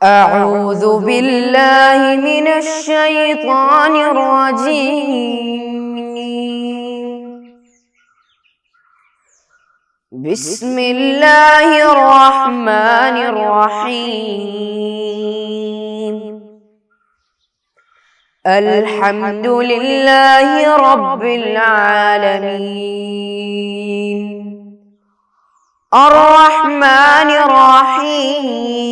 أعوذ بالله من الشيطان الرجيم. بسم الله الرحمن الرحيم. الحمد لله رب العالمين. الرحمن الرحيم.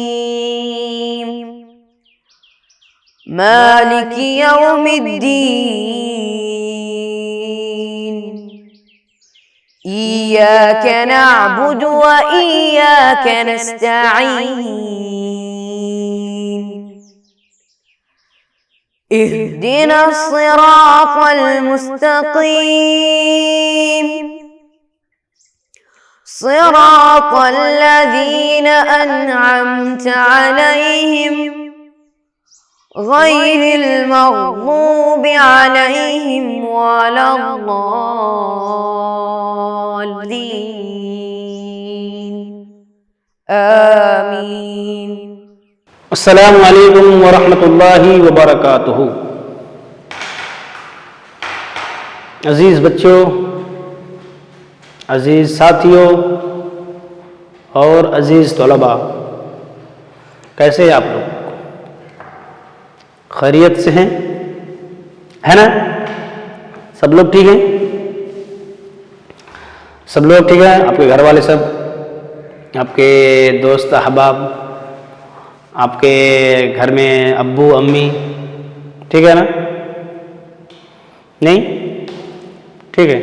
مالك يوم الدين. إياك نعبد وإياك نستعين. اهدنا الصراط المستقيم. صراط الذين أنعمت عليهم غير المغضوب عليهم ولا الضالين. آمين. السلام علیکم ورحمۃ اللہ وبرکاتہ. عزیز بچوں، عزیز ساتھیوں اور عزیز طلباء، کیسے ہیں آپ لوگ؟ خیریت سے ہیں؟ ہے نا؟ سب لوگ ٹھیک ہیں؟ سب لوگ ٹھیک ہیں؟ آپ کے گھر والے سب، آپ کے دوست احباب، آپ کے گھر میں ابو امی ٹھیک ہے نا؟ نہیں ٹھیک ہے؟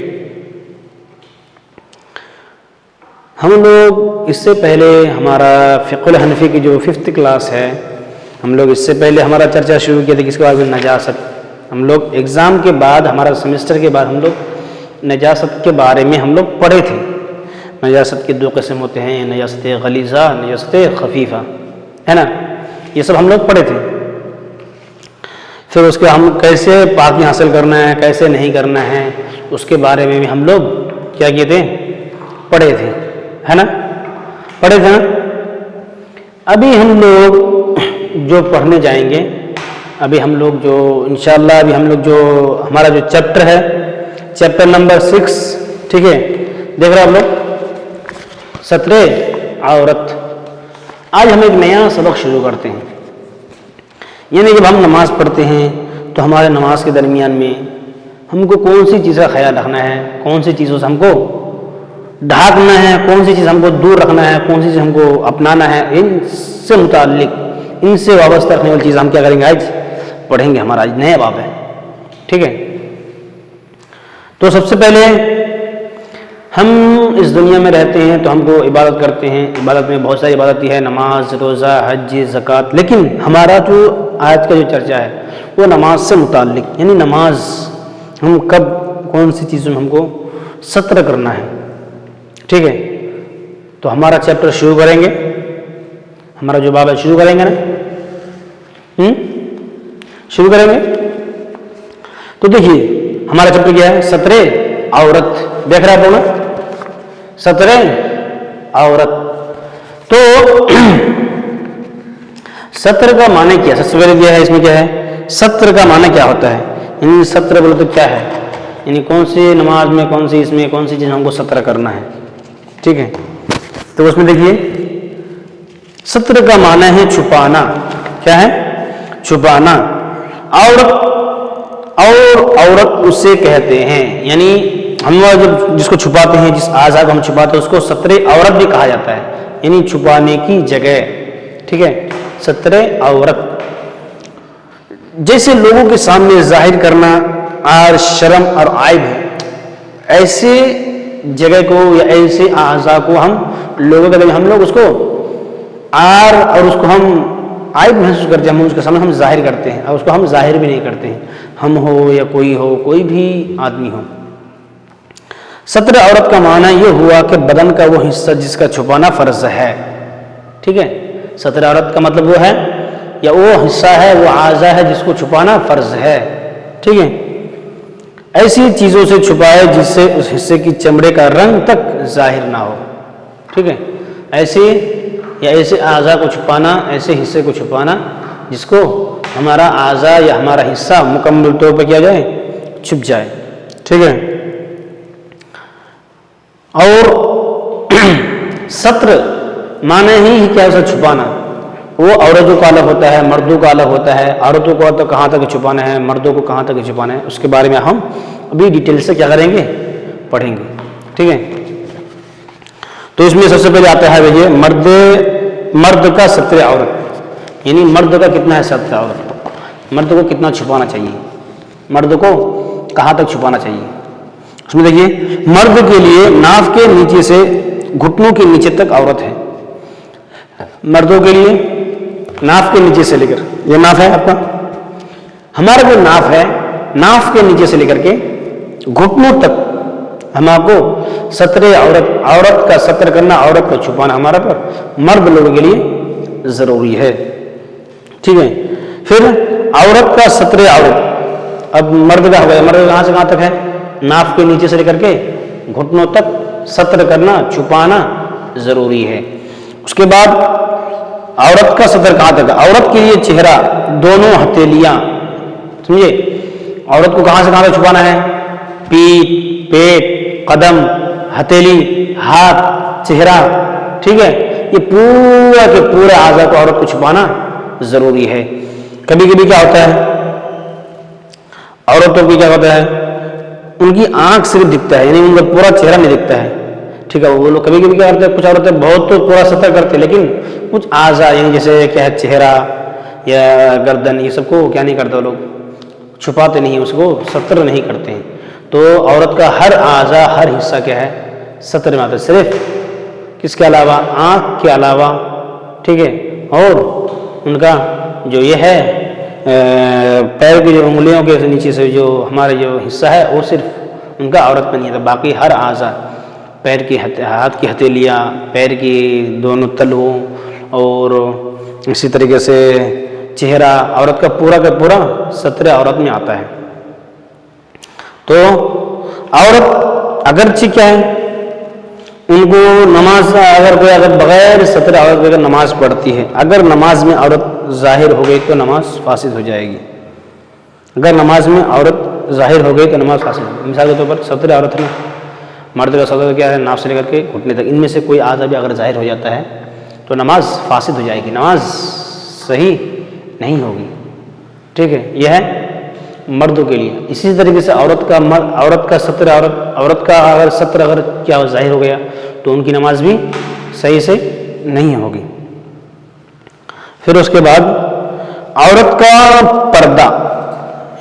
ہم لوگ اس سے پہلے ہمارا فقہ الحنفی کی جو 5th کلاس ہے، ہم لوگ اس سے پہلے ہمارا چرچا شروع کیا تھا کس کے بارے میں؟ نجاست. ہم لوگ ایگزام کے بعد، ہمارا سیمسٹر کے بعد ہم لوگ نجاست کے بارے میں ہم لوگ پڑھے تھے. نجاست کے 2 قسم ہوتے ہیں، نجاست غلیظہ، نجاست خفیفہ، ہے نا؟ یہ سب ہم لوگ پڑھے تھے. پھر اس کے ہم کیسے پاکی حاصل کرنا ہے، کیسے نہیں کرنا ہے، اس کے بارے میں بھی ہم لوگ کیا کیے تھے؟ پڑھے تھے، ہے نا؟ پڑھے تھے نا؟ ابھی ہم لوگ جو پڑھنے جائیں گے، ابھی ہم لوگ جو انشاءاللہ ابھی ہم لوگ جو ہمارا جو چیپٹر ہے، چیپٹر نمبر 6، ٹھیک ہے؟ دیکھ رہے آپ لوگ، ستر عورت. آج ہم ایک نیا سبق شروع کرتے ہیں. یعنی جب ہم نماز پڑھتے ہیں تو ہمارے نماز کے درمیان میں ہم کو کون سی چیز کا خیال رکھنا ہے، کون سی چیزوں سے ہم کو ڈھانکنا ہے، کون سی چیز ہم کو دور رکھنا ہے، کون سی چیز ہم کو اپنانا ہے، ان سے متعلق، ان سے وابستہ رکھنے والی چیز ہم کیا کریں گے؟ آج پڑھیں گے. ہمارا آج نیا باب ہے، ٹھیک ہے؟ تو سب سے پہلے ہم اس دنیا میں رہتے ہیں تو ہم کو عبادت کرتے ہیں. عبادت میں بہت ساری عبادت ہے، نماز، روزہ، حج، زکوٰۃ. لیکن ہمارا جو آج کا جو چرچا ہے وہ نماز سے متعلق، یعنی نماز ہم کب، کون سی چیزوں میں ہم کو ستر کرنا ہے، ٹھیک ہے؟ تو ہمارا چیپٹر شروع کریں گے، ہمارا جو باب ہے شروع کریں گے نا؟ شروع کریں گے. تو دیکھیے ہمارا چیپٹر کیا ہے؟ ستر عورت. دیکھ رہے آپ لوگ نا؟ ستر عورت. تو ستر کا معنی کیا؟ سب سے پہلے دیا ہے اس میں کیا ہے؟ ستر کا معنی کیا ہوتا ہے؟ یعنی ستر بولے تو کیا ہے؟ یعنی کون سی نماز میں، کون سی اس میں، کون سی چیز ہم کو ستر کرنا ہے، ٹھیک ہے؟ تو اس میں دیکھیے ستر کا معنی ہے چھپانا. کیا ہے؟ چھپانا. عورت، اور عورت اسے کہتے ہیں، یعنی ہم جب جس کو چھپاتے ہیں، جس اعضاء کو ہم چھپاتے ہیں، اس کو ستر عورت بھی کہا جاتا ہے، یعنی چھپانے کی جگہ، ٹھیک ہے؟ ستر عورت. جیسے لوگوں کے سامنے ظاہر کرنا عار، شرم اور عیب ہے، ایسے جگہ کو یا ایسے اعضاء کو ہم لوگوں کے ہم لوگ اس کو عار اور اس کو ہم عیب محسوس کرتے ہیں، ہم اس کے سامنے ہم ظاہر کرتے ہیں، اور اس کو ہم ظاہر بھی نہیں کرتے ہیں، ہم ہو یا کوئی ہو، کوئی بھی آدمی ہو. ستر عورت کا معنی یہ ہوا کہ بدن کا وہ حصہ جس کا چھپانا فرض ہے، ٹھیک ہے؟ ستر عورت کا مطلب وہ ہے، یا وہ حصہ ہے، وہ اعضاء ہے جس کو چھپانا فرض ہے، ٹھیک ہے؟ ایسی چیزوں سے چھپائے جس سے اس حصے کی چمڑے کا رنگ تک ظاہر نہ ہو، ٹھیک ہے؟ ایسی یا ایسے اعضاء کو چھپانا، ایسے حصے کو چھپانا جس کو ہمارا اعضاء یا ہمارا حصہ مکمل طور پہ کیا جائے، چھپ جائے، ٹھیک ہے۔ اور ستر معنی ہی کیا ہے، چھپانا۔ وہ عورتوں کا الگ ہوتا ہے، مردوں کا الگ ہوتا ہے۔ عورتوں کو تو کہاں تک چھپانا ہے، مردوں کو کہاں تک چھپانا ہے، اس کے بارے میں ہم ابھی ڈیٹیل سے کیا کریں گے، پڑھیں گے، ٹھیک ہے۔ تو اس میں سب سے پہلے آتا ہے یہ مرد کا ستر عورت، یعنی مرد کا کتنا ہے ستر عورت، مرد کو کتنا چھپانا چاہیے، مرد کو کہاں تک چھپانا چاہیے۔ اس میں دیکھیے، مرد کے لیے ناف کے نیچے سے گھٹنوں کے نیچے تک عورت ہے۔ مردوں کے لیے ناف کے نیچے سے لے کر، یہ ناف ہے آپ کا، ہمارا جو ناف ہے، ناف کے نیچے سے لے کر کے گھٹنوں تک ہمارے کو ستر عورت کا ستر کرنا، عورت کو چھپانا ہمارا پر مرد لوگوں کے لیے ضروری ہے، ٹھیک ہے۔ پھر عورت کا ستر عورت، اب مرد کا ہو گیا، مرد کہاں سے کہاں تک ہے، ناف کے نیچے سے لے کر کے گھٹنوں تک ستر کرنا، چھپانا ضروری ہے۔ اس کے بعد عورت کا ستر کہاں تک ہے، عورت کے لیے چہرہ، دونوں ہتھیلیاں، سمجھے، عورت کو کہاں سے کہاں تک چھپانا ہے، پیٹھ، پیٹ، قدم، ہتھیلی، ہاتھ، چہرہ، ٹھیک ہے، یہ پورا کے پورے اعضاء کو عورت کو چھپانا ضروری ہے۔ کبھی کبھی کیا ہوتا ہے، عورتوں کی کیا ہوتا ہے، ان کی آنکھ صرف دکھتا ہے، یعنی ان کا پورا چہرہ نہیں دکھتا ہے، ٹھیک ہے۔ وہ لوگ کبھی کبھی کیا کرتے ہیں، کچھ عورتیں بہت تو پورا ستر کرتے ہیں، لیکن کچھ اعضاء یعنی جیسے کیا ہے، چہرہ یا گردن، یہ سب کو کیا نہیں کرتے، وہ لوگ چھپاتے نہیں ہیں، اس کو ستر نہیں کرتے ہیں۔ تو عورت کا ہر اعضاء، ہر حصہ کیا ہے، ستر میں آتا ہے، صرف کس کے علاوہ، آنکھ کے علاوہ، ٹھیک ہے۔ اور ان کا جو یہ ہے پیر کی جو انگلیوں کے نیچے سے جو ہمارے جو حصہ ہے، وہ صرف ان کا عورت میں نہیں ہے، باقی ہر اعضاء، پیر کی ہاتھ کی ہتھیلیاں، پیر کی دونوں تلووں، اور اسی طریقے سے چہرہ، عورت کا پورا ستر عورت میں آتا ہے۔ تو عورت اگرچہ کیا ہے، ان کو نماز، اگر کوئی بغیر ستر عورت کے نماز پڑھتی ہے، اگر نماز میں عورت ظاہر ہو گئی تو نماز فاسد ہو جائے گی۔ اگر نماز میں عورت ظاہر ہو گئی تو نماز فاسد ہو، مثال کے طور پر ستر عورت ہے، مرد کا ستر کیا ہے، ناف سے لے کر کے گھٹنے تک، ان میں سے کوئی اعضاء بھی اگر ظاہر ہو جاتا ہے تو نماز فاسد ہو جائے گی، نماز صحیح نہیں ہوگی، ٹھیک ہے۔ یہ ہے مردوں کے لیے۔ اسی طریقے سے عورت کا ستر، عورت کا اگر ستر اگر کیا ظاہر ہو گیا تو ان کی نماز بھی صحیح سے نہیں ہوگی۔ پھر اس کے بعد عورت کا پردہ،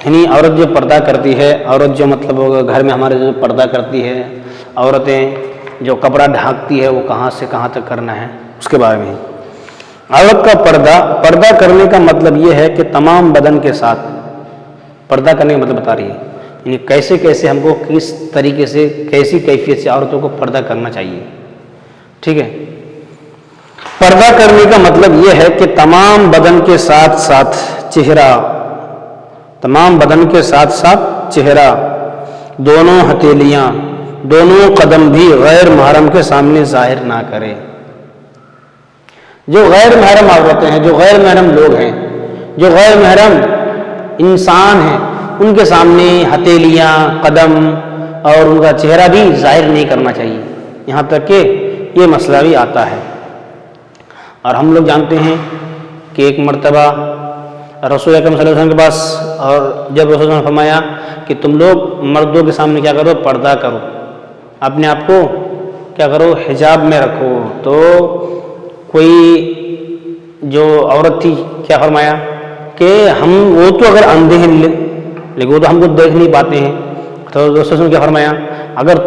یعنی عورت جو پردہ کرتی ہے، عورت جو مطلب گھر میں ہمارے جو پردہ کرتی ہے، عورتیں جو کپڑا ڈھانکتی ہے، وہ کہاں سے کہاں تک کرنا ہے، اس کے بارے میں عورت کا پردہ کرنے کا مطلب یہ ہے کہ تمام بدن کے ساتھ پردہ کرنے کا مطلب بتا رہی ہے، یعنی کیسے ہم کو کس طریقے سے، کیسی کیفیت سے عورتوں کو پردہ کرنا چاہیے، ٹھیک ہے۔ پردہ کرنے کا مطلب یہ ہے کہ تمام بدن کے ساتھ ساتھ چہرہ، تمام بدن کے ساتھ ساتھ چہرہ، دونوں ہتھیلیاں، دونوں قدم بھی غیر محرم کے سامنے ظاہر نہ کرے۔ جو غیر محرم عورتیں ہیں، جو غیر محرم لوگ ہیں، جو غیر محرم انسان ہیں، ان کے سامنے ہتھیلیاں، قدم اور ان کا چہرہ بھی ظاہر نہیں کرنا چاہیے، یہاں تک کہ یہ مسئلہ بھی آتا ہے۔ اور ہم لوگ جانتے ہیں کہ ایک مرتبہ رسول اکرم صلی اللہ علیہ وسلم کے پاس، اور جب رسول اللہ نے فرمایا کہ تم لوگ مردوں کے سامنے کیا کرو، پردہ کرو، اپنے آپ کو کیا کرو، حجاب میں رکھو، تو کوئی جو عورت تھی کیا فرمایا کہ وہ تو اگر اندھے ہیں لیکن وہ تو ہم کو دیکھ نہیں پاتے ہیں، تو رسول اللہ علیہ وسلم کیا فرمایا، اگر وہ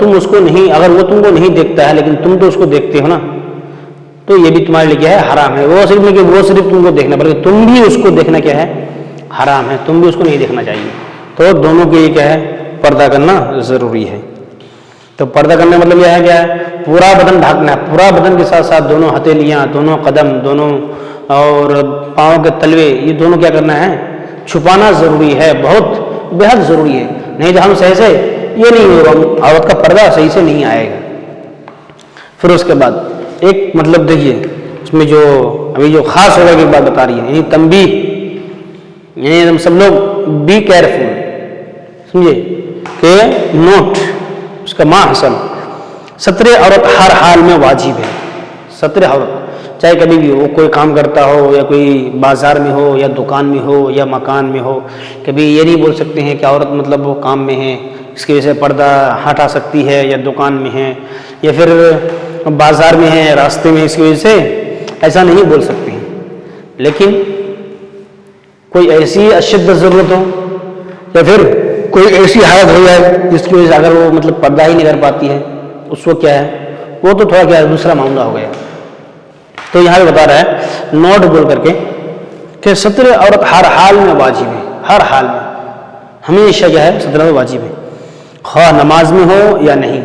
تم کو نہیں دیکھتا ہے لیکن تم تو اس کو دیکھتے ہو نا، تو یہ بھی تمہارے لیے کیا ہے، حرام ہے۔ وہ صرف تم کو دیکھنا، بلکہ تم بھی اس کو دیکھنا کیا ہے، حرام ہے، تم بھی اس کو نہیں دیکھنا چاہیے۔ تو دونوں کے لیے کیا ہے، پردہ کرنا ضروری ہے۔ تو پردہ کرنے کا مطلب یہ ہے کیا ہے، پورا بدن ڈھانکنا ہے، پورا بدن کے ساتھ ساتھ دونوں ہتھیلیاں، دونوں قدم، دونوں اور پاؤں کے تلوے، یہ دونوں کیا کرنا ہے، چھپانا ضروری ہے، بہت بےحد ضروری ہے، نہیں تو ہم صحیح سے یہ نہیں ہوگا، عورت کا پردہ صحیح سے نہیں آئے گا۔ پھر اس کے بعد ایک مطلب دیکھیے، اس میں جو ابھی جو خاص ہوگا کی بات بتا رہی ہے، یعنی تنبیہ، یعنی ہم سب لوگ بی کیئرفل، سمجھے کہ نوٹ اس کا ماں حسن، ستر عورت ہر حال میں واجب ہے. ستر عورت چاہے کبھی بھی ہو، کوئی کام کرتا ہو یا کوئی بازار میں ہو یا دکان میں ہو یا مکان میں ہو، کبھی یہ نہیں بول سکتے ہیں کہ عورت مطلب وہ کام میں ہے اس کی وجہ سے پردہ ہٹا سکتی ہے، یا دکان میں ہے یا پھر بازار میں ہے راستے میں اس کی وجہ سے ایسا نہیں بول سکتے ہیں. لیکن کوئی ایسی اشد ضرورت ہو یا پھر کوئی ایسی حالت ہو جائے جس کی وجہ سے اگر وہ مطلب پردہ ہی نہیں کر پاتی ہے، اس وقت کیا ہے وہ تو تھوڑا کیا ہے دوسرا معاملہ ہو گیا. تو یہاں پہ بتا رہا ہے نوٹ بول کر کے کہ ستر عورت ہر حال میں واجب ہے، ہر حال میں ہمیشہ کیا ہے ستر عورت واجب ہے، خواہ نماز میں ہو یا نہیں.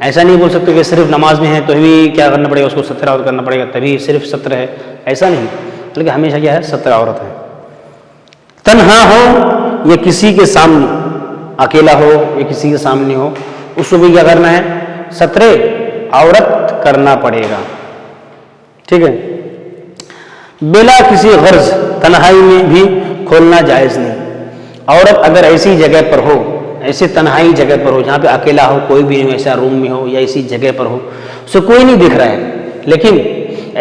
ایسا نہیں بول سکتے کہ صرف نماز میں ہے تو بھی کیا کرنا پڑے گا، اس کو ستر عورت کرنا پڑے گا تبھی صرف ستر ہے، ایسا نہیں، بلکہ ہمیشہ کیا ہے ستر عورت ہے. تنہا ہو یا کسی کے سامنے، اکیلا ہو یا کسی کے سامنے ہو، اس کو بھی کیا کرنا ہے ستر عورت کرنا پڑے گا. ٹھیک ہے. بلا کسی غرض تنہائی میں بھی کھولنا جائز نہیں. عورت اگر ایسی جگہ پر ہو، ایسے تنہائی جگہ پر ہو جہاں پہ اکیلا ہو، کوئی بھی نہیں، ایسا روم میں ہو یا ایسی جگہ پر ہو اسے کوئی نہیں دیکھ رہا ہے، لیکن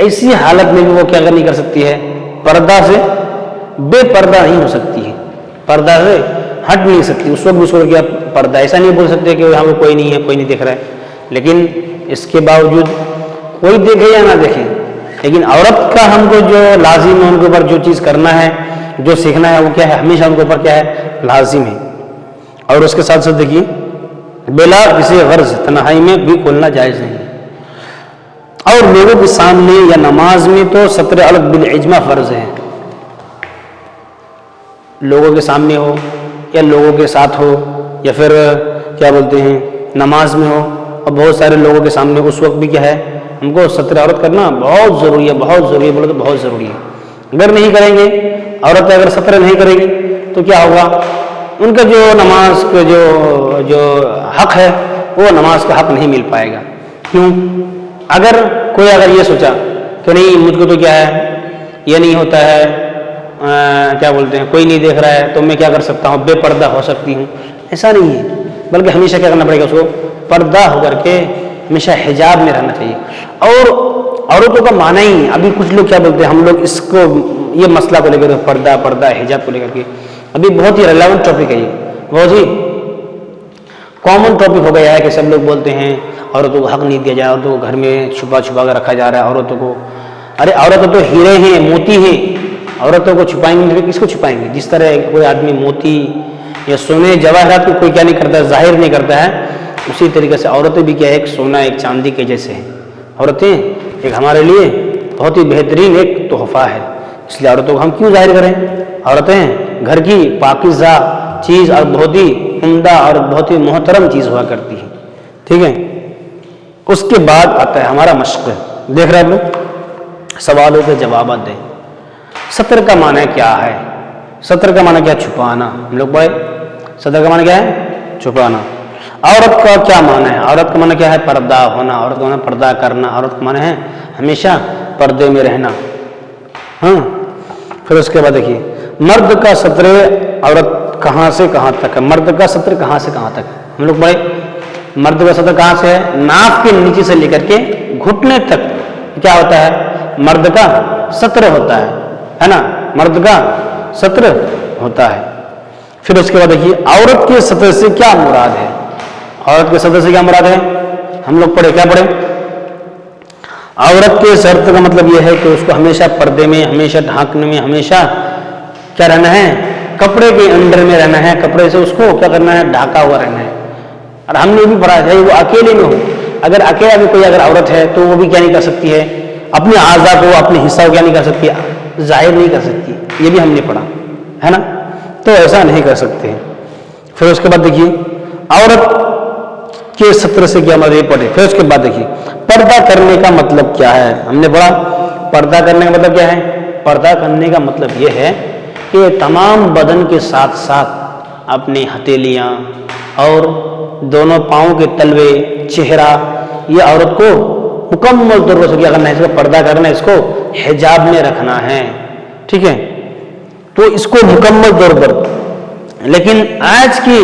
ایسی حالت میں بھی وہ کیا نہیں کر سکتی ہے، پردہ سے بے پردہ نہیں ہو سکتی ہے، پردہ سے ہٹ نہیں سکتی. اس وقت بھی اس کو کیا پردہ، ایسا نہیں بول سکتے کہ یہاں پہ کوئی نہیں ہے، کوئی نہیں دیکھ رہا ہے، لیکن اس کے باوجود کوئی دیکھے یا نہ دیکھے، لیکن عورت کا ہم کو جو لازم ہے ان کے اوپر جو چیز کرنا ہے، جو سیکھنا ہے وہ کیا ہے ہمیشہ ان کے اوپر کیا ہے لازم ہے. اور اس کے ساتھ ساتھ دیکھیے بلا کسی غرض تنہائی میں بھی کھولنا جائز نہیں. اور لوگوں کے سامنے یا نماز میں تو ستر عورت بالاجماع فرض ہے. لوگوں کے سامنے ہو یا لوگوں کے ساتھ ہو یا پھر کیا بولتے ہیں نماز میں ہو اور بہت سارے لوگوں کے سامنے، اس وقت بھی کیا ہے ہم کو ستر عورت کرنا بہت ضروری ہے، بہت ضروری ہے، بولے تو بہت ضروری ہے. اگر نہیں کریں گے عورت اگر ستر نہیں کرے گی تو کیا ہوگا، ان کا جو نماز کا جو حق ہے وہ نماز کا حق نہیں مل پائے گا. کیوں؟ اگر کوئی اگر یہ سوچا کہ نہیں مجھ کو تو کیا ہے یہ نہیں ہوتا ہے، کیا بولتے ہیں کوئی نہیں دیکھ رہا ہے تو میں کیا کر سکتا ہوں، بے پردہ ہو سکتی ہوں، ایسا نہیں ہے، بلکہ ہمیشہ کیا کرنا پڑے گا اس کو پردہ ہو کر کے ہمیشہ حجاب میں رہنا چاہیے. اور عورتوں کا معنی ہی ابھی کچھ لوگ کیا بولتے ہیں، ہم لوگ اس کو یہ مسئلہ کو لے کر پردہ حجاب کو لے کر کے ابھی بہت ہی ریلیونٹ ٹاپک ہے، یہ بہت ہی کامن ٹاپک ہو گیا ہے کہ سب لوگ بولتے ہیں عورتوں کو حق نہیں دیا جائے، عورتوں کو گھر میں چھپا کر رکھا جا رہا ہے عورتوں کو. ارے عورتیں تو ہیرے ہیں، موتی ہیں، عورتوں کو چھپائیں گے کس کو چھپائیں گے؟ جس طرح کوئی آدمی موتی یا سونے جواہرات کو کوئی کیا نہیں کرتا ہے، ظاہر نہیں کرتا ہے، اسی طریقے سے عورتیں بھی کیا ہے ایک سونا ایک چاندی کے جیسے ہیں. عورتیں ایک ہمارے لیے بہت ہی بہترین ایک تحفہ ہے، اس لیے عورتوں کو ہم کیوں ظاہر کریں؟ عورتیں گھر کی پاکیزہ چیز اور بہت ہی عمدہ اور بہت ہی محترم چیز ہوا کرتی ہے. ٹھیک ہے. اس کے بعد آتا ہے ہمارا مشق. دیکھ رہے ہیں لوگ سوالوں کے جوابات دیں. ستر کا معنی کیا ہے؟ ستر کا معنی کیا؟ چھپانا. ہم لوگ پڑھے ستر کا معنی کیا ہے؟ چھپانا. عورت کا کیا معنی ہے؟ عورت کا معنی کیا ہے؟ پردہ ہونا. عورت کا معنی پردہ کرنا. عورت کا معنی ہے ہمیشہ پردے میں رہنا. ہاں. پھر اس کے بعد دیکھیے مرد کا ستر عورت کہاں سے کہاں تک ہے؟ مرد کا ستر کہاں سے کہاں تک ہے؟ ہم لوگ پڑھے مرد کا ستر کہاں سے ہے؟ ناف کے نیچے سے لے کر کے گھٹنے تک کیا ہوتا ہے؟ مرد کا ستر ہوتا ہے نا؟ مرد کا ستر ہوتا ہے. پھر اس کے بعد دیکھیے عورت کے ستر سے کیا مراد ہے؟ عورت کے ستر سے کیا مراد ہے؟ ہم لوگ پڑھے کیا پڑھے؟ عورت کے ستر کا مطلب یہ ہے کہ اس کو ہمیشہ پردے میں، ہمیشہ ڈھانکنے میں، ہمیشہ کیا رہنا ہے؟ کپڑے کے اندر میں رہنا ہے. کپڑے سے اس کو کیا کرنا ہے؟ ڈھاکا ہوا رہنا ہے. اور ہم نے بھی پڑھا ہے وہ اکیلے میں ہو، اگر اکیلا بھی کوئی اگر عورت ہے تو وہ بھی کیا نہیں کر سکتی ہے؟ اپنے اعضاء کو، اپنے حصہ کو کیا نہیں کر سکتی؟ ظاہر نہیں کر سکتی. یہ بھی ہم نے پڑھا ہے نا؟ تو ایسا نہیں کر سکتے. پھر اس کے بعد دیکھیے عورت کے ستر سے کیا مراد پڑھے. پھر اس کے بعد دیکھیے پردہ کرنے کا مطلب کیا ہے؟ ہم نے پڑھا پردہ کرنے کا مطلب کیا ہے؟ پردہ کرنے کا مطلب یہ ہے کہ تمام بدن کے ساتھ ساتھ اپنی ہتھیلیاں اور دونوں پاؤں کے تلوے، چہرہ، یہ عورت کو مکمل طور پر کیا کرنا ہے، اس کا پردہ کرنا ہے، اس کو حجاب میں رکھنا ہے، ٹھیک ہے، تو اس کو مکمل طور پر. لیکن آج کے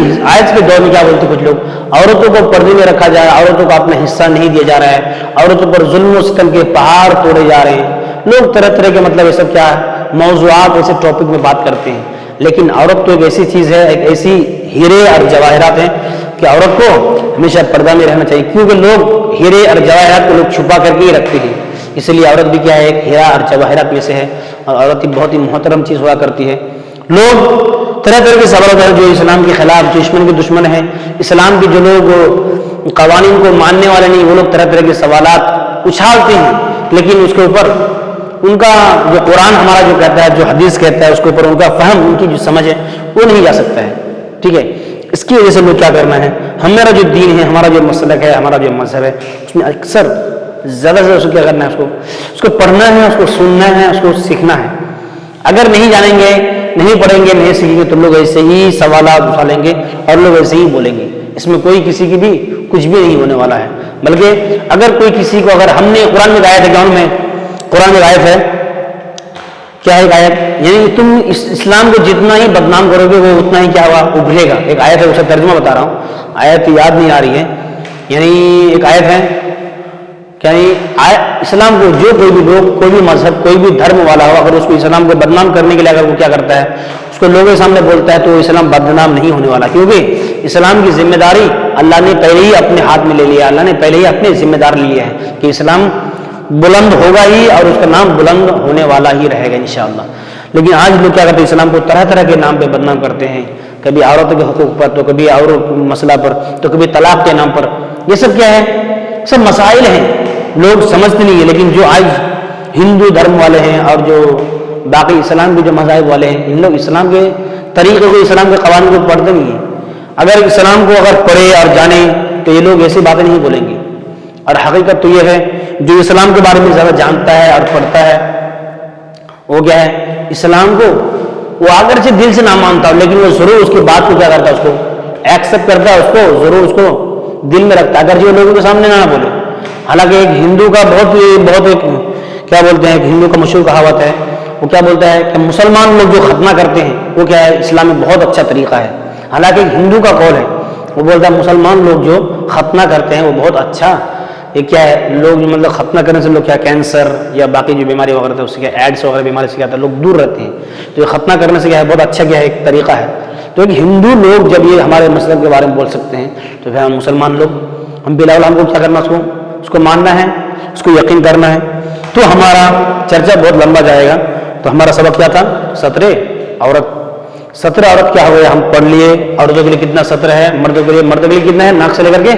دور میں کیا بولتے کچھ لوگ، عورتوں کو پردے میں رکھا جائے، عورتوں کو اپنا حصہ نہیں دیا جا رہا ہے، عورتوں پر ظلم و ستم کے پہاڑ توڑے جا رہے ہیں. لوگ طرح طرح کے مطلب یہ سب کیا ہے موضوعات ایسے ٹاپک میں بات کرتے ہیں. لیکن عورت تو ایک ایسی چیز ہے، ایک ایسی ہیرے اور جواہرات ہیں کہ عورت کو ہمیشہ پردہ میں رہنا چاہیے، کیونکہ لوگ ہیرے اور جواہرات کو لوگ چھپا کر کے ہی رکھتے ہیں. اس لیے عورت بھی کیا ہے، ایک ہیرا اور جواہرات میں سے ہے، اور عورت بہت ہی محترم چیز ہوا کرتی ہے. لوگ طرح طرح کے سوال ہیں جو اسلام کے خلاف، جو دشمن ہیں، اسلام کے جو لوگ قوانین کو ماننے والے نہیں، وہ لوگ طرح طرح کے سوالات اچھالتے ہیں، لیکن اس کے اوپر ان کا جو قرآن ہمارا جو کہتا ہے، جو حدیث کہتا ہے، اس کے اوپر ان کا فہم، ان کی جو سمجھ ہے وہ نہیں جا سکتا ہے. ٹھیک ہے، اس کی وجہ سے لوگ کیا کرنا ہے، ہمارا جو دین ہے، ہمارا جو مسلک ہے، ہمارا جو مذہب ہے، اس میں اکثر زیادہ سے زیادہ اس کو کیا کرنا ہے، اس کو پڑھنا ہے، اس کو سننا ہے، اس کو سیکھنا ہے. اگر نہیں جانیں گے، نہیں پڑھیں گے، نہیں سیکھیں گے تو لوگ ایسے ہی سوالات اٹھا لیں گے اور لوگ ایسے ہی بولیں گے. اس میں کوئی کسی کی بھی کچھ بھی نہیں ہونے والا ہے. بلکہ اگر کوئی کسی کو، اگر ہم نے قرآن میں آیت ہے، قرآن میں آیت ہے کیا ہے، آیت یعنی تم اسلام کو جتنا ہی بدنام کرو گے وہ اتنا ہی کیا ہوا، ابھرے گا. ایک آیت ہے، اسے ترجمہ بتا رہا ہوں، آیت یاد نہیں آ رہی ہے. یعنی ایک آیت ہے کہ اسلام کو جو کوئی بھی لوگ، کوئی بھی مذہب، کوئی بھی دھرم والا ہو، اگر اس کو اسلام کو بدنام کرنے کے لیے اگر وہ کیا کرتا ہے، اس کو لوگوں کے سامنے بولتا ہے، تو اسلام بدنام نہیں ہونے والا. کیونکہ اسلام کی ذمہ داری اللہ نے پہلے ہی اپنے ہاتھ میں لے لیا، اللہ نے پہلے ہی اپنے ذمہ دار لیا ہے کہ اسلام بلند ہوگا ہی اور اس کا نام بلند ہونے والا ہی رہے گا انشاءاللہ. لیکن آج لوگ کیا کرتے ہیں، اسلام کو طرح طرح کے نام پہ بدنام کرتے ہیں، کبھی عورتوں کے حقوق پر، تو کبھی اور مسئلہ پر، تو کبھی طلاق کے نام پر. یہ سب کیا ہے، سب مسائل ہیں، لوگ سمجھتے نہیں ہیں. لیکن جو آج ہندو دھرم والے ہیں اور جو باقی اسلام کے جو مذاہب والے ہیں، ان لوگ اسلام کے طریقے کو، اسلام کے قوانین کو پڑھتے نہیں ہیں. اگر اسلام کو اگر پڑھے اور جانے تو یہ لوگ ایسی باتیں نہیں بولیں گے. اور حقیقت تو یہ ہے، جو اسلام کے بارے میں زیادہ جانتا ہے اور پڑھتا ہے وہ کیا ہے، اسلام کو وہ اگرچہ دل سے نہ مانتا ہو، لیکن وہ ضرور اس کی بات کو کیا کرتا ہے، اس کو ایکسیپٹ کرتا ہے، اس کو ضرور اس کو دل میں رکھتا ہے، اگرچہ وہ لوگوں کے سامنے نہ بولے. حالانکہ ایک ہندو کا بہت ایک کیا بولتے ہیں، ایک ہندو کا مشہور کہاوت ہے، وہ کیا بولتا ہے کہ مسلمان لوگ جو ختنہ کرتے ہیں وہ کیا ہے، اسلام میں بہت اچھا طریقہ ہے. حالانکہ ایک ہندو کا قول ہے، وہ بولتا ہے مسلمان لوگ جو ختنہ کرتے ہیں وہ بہت اچھا. یہ کیا ہے، لوگ مطلب ختنہ کرنے سے لوگ کیا کینسر یا باقی جو بیماری وغیرہ ہے اس سے کیا ایڈس وغیرہ بیماری سے کیا ہے لوگ دور رہتے ہیں. تو یہ ختنہ کرنے سے کیا ہے بہت اچھا کیا ہے ایک طریقہ ہے. تو ایک ہندو لوگ جب یہ ہمارے مسلک کے بارے میں بول سکتے ہیں تو پھر ہم مسلمان لوگ، ہم بلاول ہم کو کیا کرنا، اس کو ماننا ہے، اس کو یقین کرنا ہے. تو ہمارا چرچا بہت لمبا جائے گا. تو ہمارا سبق کیا تھا، ستر عورت. ستر عورت کیا ہوئے ہم پڑھ لیے. عورتوں کے لیے کتنا ستر ہے، مردوں کے لیے کتنا ہے، ناک سے لے کر کے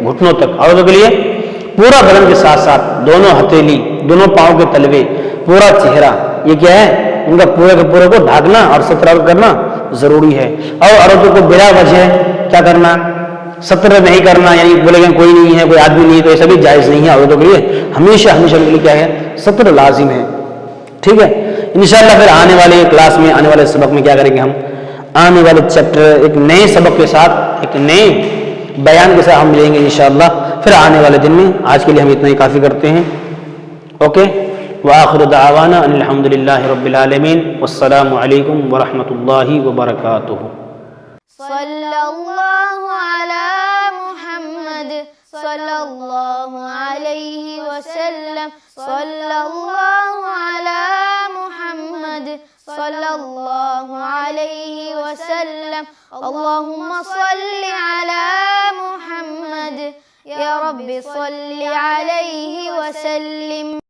گھٹنوں تک. عورتوں کے لیے پورا بدن کے ساتھ ساتھ دونوں ہتھیلی، دونوں پاؤں کے تلوے، پورا چہرہ، یہ کیا ہے ان کا پورے کے پورے کو ڈھانکنا اور ستر کرنا ضروری ہے. اور عورتوں کو بلا وجہ کیا کرنا، ستر نہیں کرنا، یعنی بولے گا کوئی نہیں ہے، کوئی آدمی نہیں ہے، تو ایسا بھی جائز نہیں ہے. عورتوں کے لیے ہمیشہ کے لیے کیا ہے، ستر لازم ہے. ٹھیک ہے، انشاءاللہ پھر آنے والے کلاس میں، آنے والے سبق میں کیا کریں گے، ہم آنے والے چیپٹر ایک نئے سبق کے ساتھ، ایک نئے بیان کے ساتھ ہم لیں گے انشاءاللہ پھر آنے والے دن میں. آج کے لیے ہم اتنا ہی کافی کرتے ہیں. اوکے، وآخر دعوانا ان الحمدللہ رب العالمین، والسلام علیکم ورحمۃ اللہ وبرکاتہ. صلی اللہ علی محمد صلی اللہ علیہ وسلم. صلی اللہ علی محمد صلی اللہ علیہ وسلم. اللہم صلی علی محمد یا رب صلی علیہ وسلم.